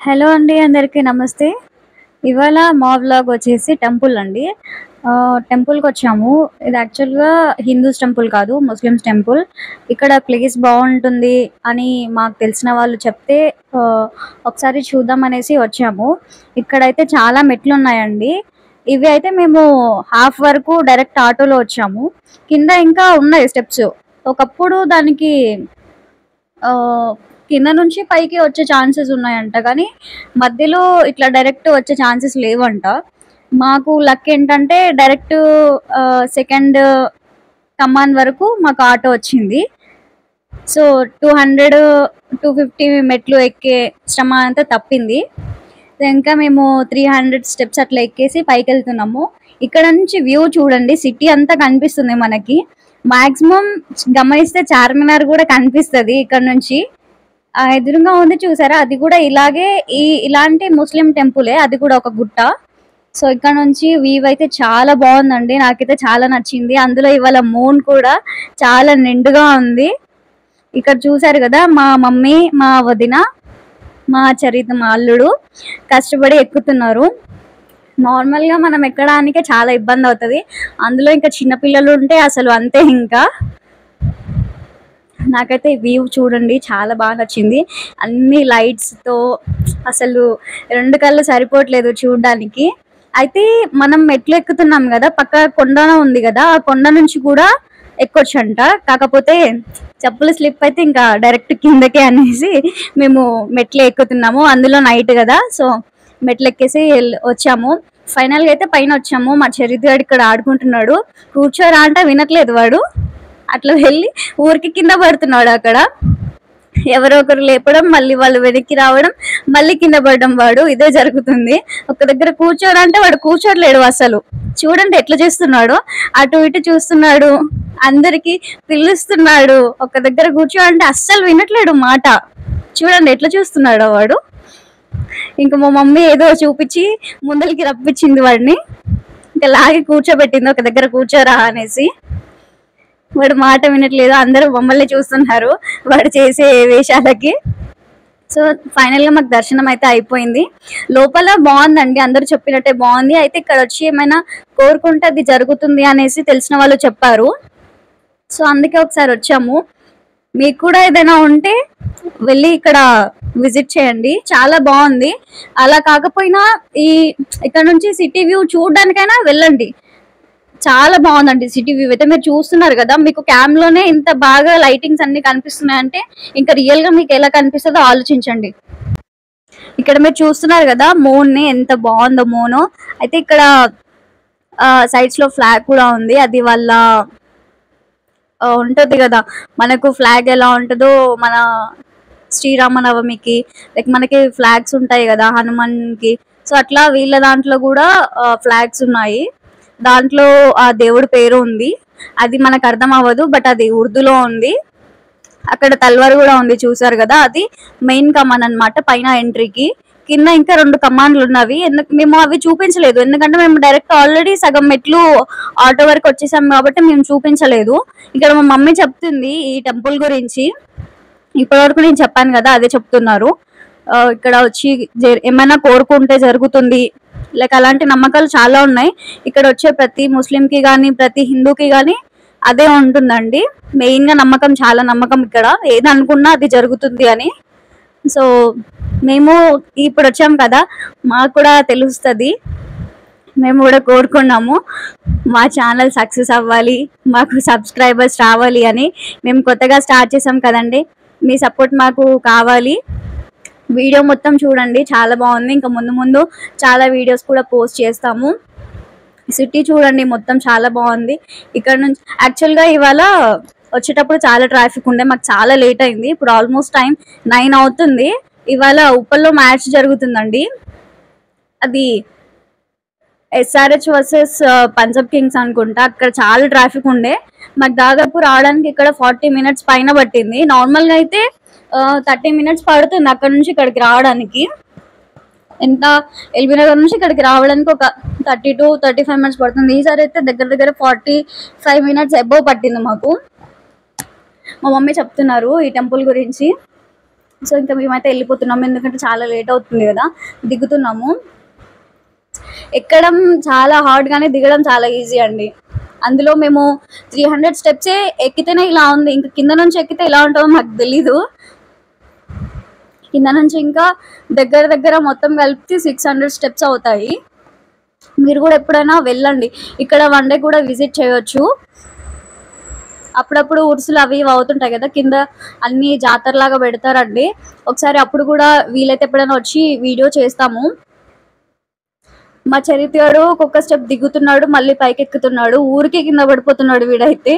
Hello అండి, అందరికీ నమస్తే. ఇవాళ మా వ్లాగ్ వచ్చేసి టెంపుల్ అండి. టెంపుల్‌కి వచ్చాము. ఇది యాక్చువల్‌గా హిందూస్ టెంపుల్ కాదు, ముస్లిమ్స్ టెంపుల్. ఇక్కడ ప్లేస్ బాగుంటుంది అని మాకు తెలిసిన వాళ్ళు చెప్తే ఒకసారి చూద్దాం అనేసి వచ్చాము. ఇక్కడైతే చాలా మెట్లు ఉన్నాయండి. ఇవి అయితే మేము హాఫ్ వరకు డైరెక్ట్ ఆటోలో వచ్చాము. కింద ఇంకా ఉన్నాయి స్టెప్స్. ఒకప్పుడు దానికి ఆహ్, కింద నుంచి పైకి వచ్చే ఛాన్సెస్ ఉన్నాయంట. కానీ మధ్యలో ఇట్లా డైరెక్ట్ వచ్చే ఛాన్సెస్ లేవంట. మాకు లక్ ఏంటంటే డైరెక్ట్ సెకండ్ కమాన్ వరకు మాకు ఆటో వచ్చింది. సో 200, 250 మెట్లు ఎక్కే శ్రమ అంతా తప్పింది. ఇంకా మేము 300 స్టెప్స్ అట్లా ఎక్కేసి పైకెళ్తున్నాము. ఇక్కడ నుంచి వ్యూ చూడండి, సిటీ అంతా కనిపిస్తుంది మనకి. మాక్సిమం గమనిస్తే చార్మినార్ కూడా కనిపిస్తుంది ఇక్కడ నుంచి. ఎదురుగా ఉంది చూసారా, అది కూడా ఇలాంటి ముస్లిం టెంపులే, అది కూడా ఒక గుట్ట. సో ఇక్కడ నుంచి వ్యూ అయితే చాలా బాగుందండి, నాకైతే చాలా నచ్చింది. అందులో ఇవాళ మూన్ కూడా చాలా నిండుగా ఉంది. ఇక్కడ చూసారు కదా, మా మమ్మీ, మా వదిన, మా మా అల్లుడు కష్టపడి ఎక్కుతున్నారు. నార్మల్గా మనం ఎక్కడానికే చాలా ఇబ్బంది అవుతుంది, అందులో ఇంకా చిన్నపిల్లలు ఉంటే అసలు అంతే. ఇంకా నాకైతే వ్యూ చూడండి చాలా బాగా నచ్చింది. అన్ని లైట్స్తో అసలు రెండు కళ్ళు సరిపోవట్లేదు చూడడానికి. అయితే మనం మెట్లు ఎక్కుతున్నాం కదా, పక్క కొండ ఉంది కదా, ఆ కొండ నుంచి కూడా ఎక్కొచ్చంట. కాకపోతే చెప్పులు స్లిప్ అయితే ఇంకా డైరెక్ట్ కిందకే అనేసి మేము మెట్లు ఎక్కుతున్నాము. అందులో నైట్ కదా, సో మెట్లు ఎక్కేసి వచ్చాము. ఫైనల్గా అయితే పైన వచ్చాము. మా చరిత్ర ఇక్కడ ఆడుకుంటున్నాడు, కూర్చోరా అంటే వినట్లేదు వాడు. అట్లా వెళ్ళి ఊరికి కింద పడుతున్నాడు. అక్కడ ఎవరో ఒకరు లేపడం, మళ్ళీ వాళ్ళు వెనక్కి రావడం, మళ్ళీ కింద పడడం, వాడు ఇదే జరుగుతుంది. ఒక దగ్గర కూర్చోరా అంటే వాడు కూర్చోట్లేడు అసలు. చూడండి ఎట్లా చేస్తున్నాడు, అటు ఇటు చూస్తున్నాడు, అందరికి పిలుస్తున్నాడు. ఒక దగ్గర కూర్చో అంటే అస్సలు వినట్లేడు మాట. చూడండి ఎట్లా చూస్తున్నాడో వాడు. ఇంకా మా మమ్మీ ఏదో చూపించి ముందరికి రప్పించింది వాడిని, ఇంకా లాగి కూర్చోబెట్టింది ఒక దగ్గర, కూర్చోరా అనేసి. వాడు మాట వినట్లేదు, అందరూ మమ్మల్ని చూస్తున్నారు వాడు చేసే వేషాలకి. సో ఫైనల్గా మాకు దర్శనం అయితే అయిపోయింది. లోపల బాగుందండి, అందరూ చెప్పినట్టే బాగుంది. అయితే ఇక్కడ వచ్చి ఏమైనా కోరుకుంటే అది జరుగుతుంది అనేసి తెలిసిన వాళ్ళు చెప్పారు. సో అందుకే ఒకసారి వచ్చాము. మీకు కూడా ఏదైనా ఉంటే వెళ్ళి ఇక్కడ విజిట్ చేయండి, చాలా బాగుంది. అలా కాకపోయినా ఇక్కడ నుంచి సిటీ వ్యూ చూడడానికైనా వెళ్ళండి, చాలా బాగుందండి. సిటీ వ్యూ అయితే మీరు చూస్తున్నారు కదా, మీకు క్యామ్లోనే ఇంత బాగా లైటింగ్స్ అన్ని కనిపిస్తున్నాయంటే ఇంకా రియల్ గా మీకు ఎలా కనిపిస్తుందో ఆలోచించండి. ఇక్కడ మీరు చూస్తున్నారు కదా మూన్ ని, ఎంత బాగుందో మూన్. అయితే ఇక్కడ సైడ్స్ లో ఫ్లాగ్ కూడా ఉంది. అది వాళ్ళ ఉంటది కదా, మనకు ఫ్లాగ్ ఎలా ఉంటుందో మన శ్రీరామనవమికి, లైక్ మనకి ఫ్లాగ్స్ ఉంటాయి కదా హనుమాన్ కి, సో అట్లా వీళ్ళ దాంట్లో కూడా ఫ్లాగ్స్ ఉన్నాయి. దాంట్లో ఆ దేవుడి పేరు ఉంది, అది మనకు అర్థం అవ్వదు, బట్ అది ఉర్దూలో ఉంది. అక్కడ తల్వార్ కూడా ఉంది చూసారు కదా, అది మెయిన్ కమాన్ అన్నమాట పైన ఎంట్రీకి. కింద ఇంకా 2 కమాండ్లు ఉన్నవి, మేము అవి చూపించలేదు ఎందుకంటే మేము డైరెక్ట్ ఆల్రెడీ సగం మెట్లు ఆటో వరకు వచ్చేసాం కాబట్టి మేము చూపించలేదు. ఇక్కడ మా మమ్మీ చెప్తుంది ఈ టెంపుల్ గురించి, ఇప్పటివరకు నేను చెప్పాను కదా అదే చెప్తున్నారు. ఇక్కడ వచ్చి ఏమైనా కోరుకుంటే జరుగుతుంది, లైక్ అలాంటి నమ్మకాలు చాలా ఉన్నాయి. ఇక్కడ వచ్చే ప్రతి ముస్లింకి కానీ ప్రతి హిందూకి కానీ అదే ఉంటుందండి. మెయిన్గా నమ్మకం, చాలా నమ్మకం ఇక్కడ, ఏది అనుకున్నా అది జరుగుతుంది అని. సో మేము ఇప్పుడు వచ్చాం కదా, మాకు కూడా తెలుస్తుంది, మేము కూడా కోరుకున్నాము మా ఛానల్ సక్సెస్ అవ్వాలి, మాకు సబ్స్క్రైబర్స్ రావాలి అని. మేము కొత్తగా స్టార్ట్ చేసాం కదండి, మీ సపోర్ట్ మాకు కావాలి. వీడియో మొత్తం చూడండి, చాలా బాగుంది. ఇంకా ముందు ముందు చాలా వీడియోస్ కూడా పోస్ట్ చేస్తాము. సిటీ చూడండి మొత్తం చాలా బాగుంది. ఇక్కడ నుంచి యాక్చువల్గా ఇవాళ వచ్చేటప్పుడు చాలా ట్రాఫిక్ ఉండే, మాకు చాలా లేట్ అయింది. ఇప్పుడు ఆల్మోస్ట్ టైం 9 అవుతుంది. ఇవాళ ఉప్పల్లో మ్యాచ్ జరుగుతుందండి, అది SRH వర్సెస్ పంజాబ్ కింగ్స్ అనుకుంటా. అక్కడ చాలా ట్రాఫిక్ ఉండే, మాకు దాదాపు రావడానికి ఇక్కడ 40 మినిట్స్ పైన పట్టింది. నార్మల్గా అయితే 30 మినిట్స్ పడుతుంది అక్కడ నుంచి ఇక్కడికి రావడానికి. ఎంత ఎల్బీ నగర్ నుంచి ఇక్కడికి రావడానికి ఒక 30 to 35 మినిట్స్ పడుతుంది. ఈసారి అయితే దగ్గర దగ్గర 45 మినిట్స్ అబోవ్ పట్టింది మాకు. మా మమ్మీ చెప్తున్నారు ఈ టెంపుల్ గురించి. సో ఇంకా మేమైతే వెళ్ళిపోతున్నాము, ఎందుకంటే చాలా లేట్ అవుతుంది కదా. దిగుతున్నాము. ఎక్కడం చాలా హార్డ్ గానే దిగడం చాలా ఈజీ అండి. అందులో మేము 300 స్టెప్సే ఎక్కితేనే ఇలా ఉంది, ఇంకా కింద నుంచి ఎక్కితే ఇలా ఉంటుందో మాకు తెలీదు. కింద నుంచి ఇంకా దగ్గర మొత్తం కలిపి 600 స్టెప్స్ అవుతాయి. మీరు కూడా ఎప్పుడైనా వెళ్ళండి, ఇక్కడ వన్ డే కూడా విజిట్ చేయొచ్చు. అప్పుడప్పుడు ఉరుసులు అవి అవుతుంటాయి కదా, కింద అన్ని జాతరలాగా పెడతారండి. ఒకసారి అప్పుడు కూడా వీలైతే ఎప్పుడైనా వచ్చి వీడియో చేస్తాము. మా చరిత్రుడు ఒక్కొక్క స్టెప్ దిగుతున్నాడు, మళ్ళీ పైకి ఎక్కుతున్నాడు, ఊరికి కింద పడిపోతున్నాడు. వీడైతే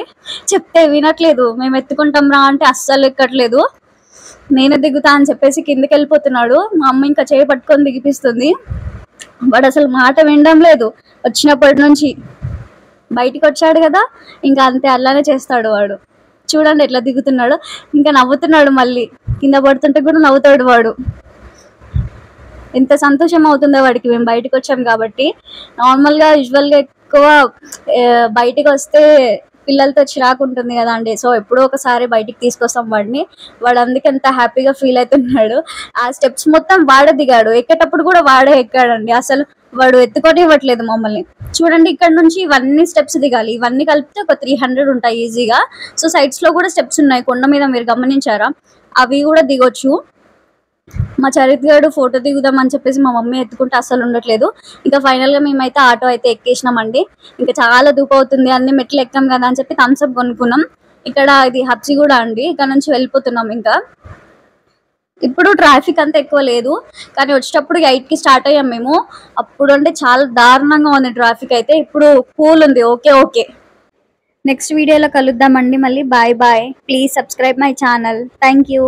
చెప్తే వినట్లేదు, మేము ఎత్తుకుంటాం రా అంటే అస్సలు ఎక్కట్లేదు. నేనే దిగుతా అని చెప్పేసి కిందకి వెళ్ళిపోతున్నాడు. మా అమ్మ ఇంకా చేయి పట్టుకొని దిగిపిస్తుంది. వాడు అసలు మాట వినడం లేదు. వచ్చినప్పటి నుంచి బయటికి వచ్చాడు కదా, ఇంకా అంతే అలానే చేస్తాడు వాడు. చూడండి ఎట్లా దిగుతున్నాడు, ఇంకా నవ్వుతున్నాడు. మళ్ళీ కింద పడుతుంటే కూడా నవ్వుతాడు వాడు. ఎంత సంతోషం అవుతుందో వాడికి మేము బయటకు వచ్చాం కాబట్టి. నార్మల్గా యూజువల్గా ఎక్కువ బయటికి వస్తే పిల్లలతో చిరాకు ఉంటుంది కదా అండి. సో ఎప్పుడో ఒకసారి బయటికి తీసుకొస్తాం వాడిని. వాడు అందుకే ఎంత హ్యాపీగా ఫీల్ అవుతున్నాడు. ఆ స్టెప్స్ మొత్తం వాడే దిగాడు, ఎక్కేటప్పుడు కూడా వాడే ఎక్కాడండి. అసలు వాడు ఎత్తుకొని ఇవ్వట్లేదు మమ్మల్ని. చూడండి ఇక్కడ నుంచి ఇవన్నీ స్టెప్స్ దిగాలి, ఇవన్నీ కలిపితే ఒక 300 ఉంటాయి ఈజీగా. సో సైడ్స్ లో కూడా స్టెప్స్ ఉన్నాయి కొండ మీద, మీరు గమనించారా? అవి కూడా దిగొచ్చు. మా చరిత్రుడు ఫోటో దిగుదామని చెప్పేసి మా మమ్మీ ఎత్తుకుంటే అస్సలు ఉండట్లేదు. ఇంకా ఫైనల్ గా మేమైతే ఆటో అయితే ఎక్కేసినామండి. ఇంకా చాలా దూపు అవుతుంది, అన్ని మెట్లు ఎక్కాం కదా అని చెప్పి థమ్స్అప్ కొనుక్కున్నాం. ఇక్కడ ఇది హబ్సిగూడ అండి, ఇక్కడ నుంచి వెళ్ళిపోతున్నాం. ఇంకా ఇప్పుడు ట్రాఫిక్ అంత ఎక్కువ లేదు, కానీ వచ్చేటప్పుడు 8కి స్టార్ట్ అయ్యాం మేము. అప్పుడు అంటే చాలా దారుణంగా ఉంది ట్రాఫిక్ అయితే. ఇప్పుడు కూల్ ఉంది, ఓకే. నెక్స్ట్ వీడియోలో కలుద్దామండి మళ్ళీ. Bye. Please subscribe my channel. Thank you.